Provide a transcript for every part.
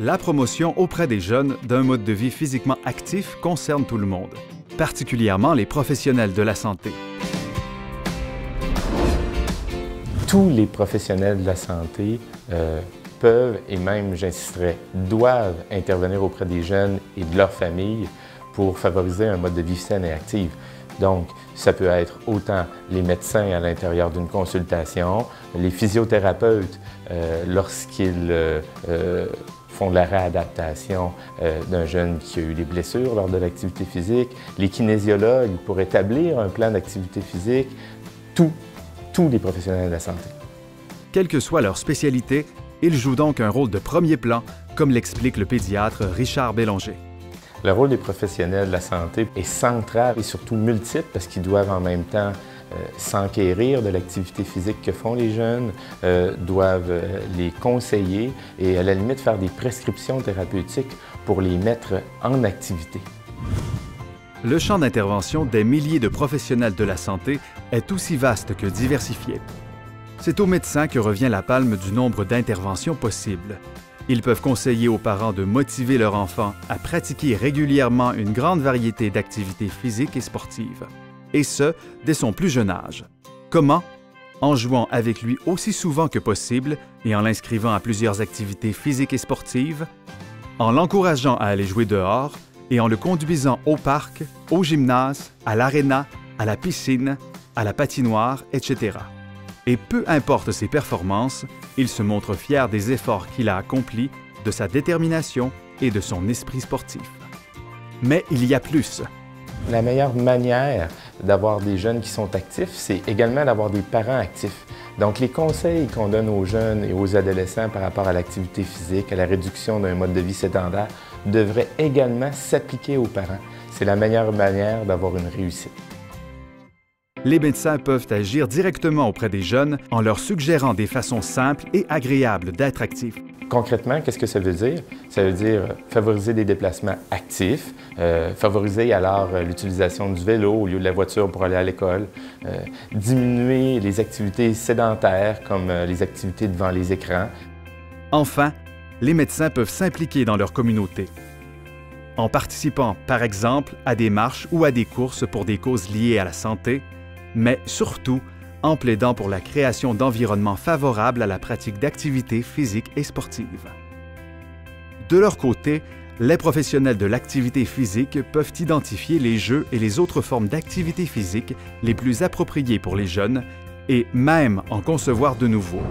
La promotion auprès des jeunes d'un mode de vie physiquement actif concerne tout le monde, particulièrement les professionnels de la santé. Tous les professionnels de la santé peuvent, et même j'insisterai, doivent intervenir auprès des jeunes et de leurs familles pour favoriser un mode de vie sain et actif. Donc, ça peut être autant les médecins à l'intérieur d'une consultation, les physiothérapeutes lorsqu'ils font de la réadaptation d'un jeune qui a eu des blessures lors de l'activité physique, les kinésiologues pour établir un plan d'activité physique, tous les professionnels de la santé. Quelle que soit leur spécialité, ils jouent donc un rôle de premier plan, comme l'explique le pédiatre Richard Bélanger. Le rôle des professionnels de la santé est central et surtout multiple parce qu'ils doivent en même temps s'enquérir de l'activité physique que font les jeunes, doivent les conseiller et à la limite faire des prescriptions thérapeutiques pour les mettre en activité. Le champ d'intervention des milliers de professionnels de la santé est aussi vaste que diversifié. C'est aux médecins que revient la palme du nombre d'interventions possibles. Ils peuvent conseiller aux parents de motiver leur enfant à pratiquer régulièrement une grande variété d'activités physiques et sportives, et ce, dès son plus jeune âge. Comment? En jouant avec lui aussi souvent que possible et en l'inscrivant à plusieurs activités physiques et sportives, en l'encourageant à aller jouer dehors et en le conduisant au parc, au gymnase, à l'aréna, à la piscine, à la patinoire, etc. Et peu importe ses performances, il se montre fier des efforts qu'il a accomplis, de sa détermination et de son esprit sportif. Mais il y a plus. La meilleure manière d'avoir des jeunes qui sont actifs, c'est également d'avoir des parents actifs. Donc, les conseils qu'on donne aux jeunes et aux adolescents par rapport à l'activité physique, à la réduction d'un mode de vie sédentaire, devraient également s'appliquer aux parents. C'est la meilleure manière d'avoir une réussite. Les médecins peuvent agir directement auprès des jeunes en leur suggérant des façons simples et agréables d'être actifs. Concrètement, qu'est-ce que ça veut dire? Ça veut dire favoriser des déplacements actifs, favoriser alors l'utilisation du vélo au lieu de la voiture pour aller à l'école, diminuer les activités sédentaires comme les activités devant les écrans. Enfin, les médecins peuvent s'impliquer dans leur communauté, en participant par exemple à des marches ou à des courses pour des causes liées à la santé, mais surtout en plaidant pour la création d'environnements favorables à la pratique d'activités physiques et sportives. De leur côté, les professionnels de l'activité physique peuvent identifier les jeux et les autres formes d'activité physique les plus appropriées pour les jeunes et même en concevoir de nouveaux.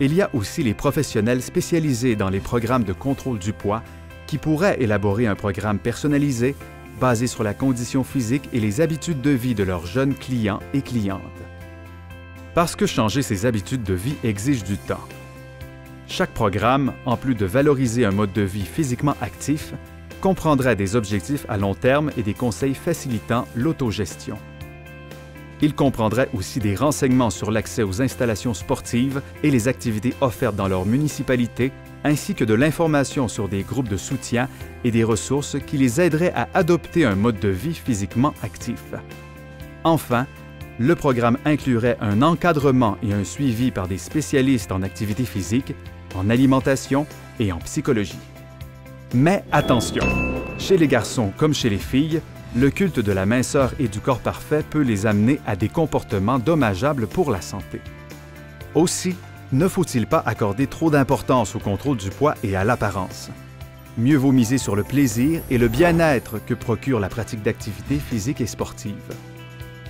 Il y a aussi les professionnels spécialisés dans les programmes de contrôle du poids qui pourraient élaborer un programme personnalisé basé sur la condition physique et les habitudes de vie de leurs jeunes clients et clientes. Parce que changer ses habitudes de vie exige du temps. Chaque programme, en plus de valoriser un mode de vie physiquement actif, comprendrait des objectifs à long terme et des conseils facilitant l'autogestion. Il comprendrait aussi des renseignements sur l'accès aux installations sportives et les activités offertes dans leur municipalité, ainsi que de l'information sur des groupes de soutien et des ressources qui les aideraient à adopter un mode de vie physiquement actif. Enfin, le programme inclurait un encadrement et un suivi par des spécialistes en activité physique, en alimentation et en psychologie. Mais attention! Chez les garçons comme chez les filles, le culte de la minceur et du corps parfait peut les amener à des comportements dommageables pour la santé. Aussi, ne faut-il pas accorder trop d'importance au contrôle du poids et à l'apparence. Mieux vaut miser sur le plaisir et le bien-être que procure la pratique d'activités physiques et sportives.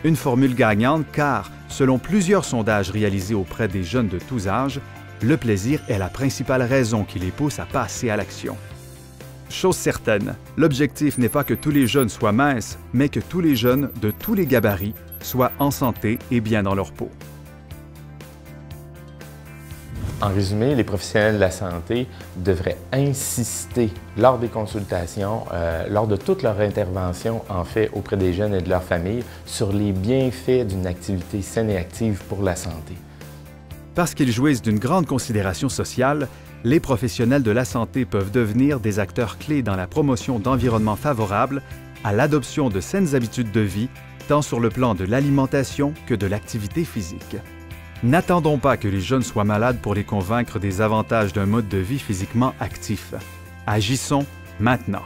Une formule gagnante car, selon plusieurs sondages réalisés auprès des jeunes de tous âges, le plaisir est la principale raison qui les pousse à passer à l'action. Chose certaine, l'objectif n'est pas que tous les jeunes soient minces, mais que tous les jeunes de tous les gabarits soient en santé et bien dans leur peau. En résumé, les professionnels de la santé devraient insister lors des consultations, lors de toute leur intervention en fait auprès des jeunes et de leurs familles, sur les bienfaits d'une activité saine et active pour la santé. Parce qu'ils jouissent d'une grande considération sociale, les professionnels de la santé peuvent devenir des acteurs clés dans la promotion d'environnements favorables à l'adoption de saines habitudes de vie, tant sur le plan de l'alimentation que de l'activité physique. N'attendons pas que les jeunes soient malades pour les convaincre des avantages d'un mode de vie physiquement actif. Agissons maintenant.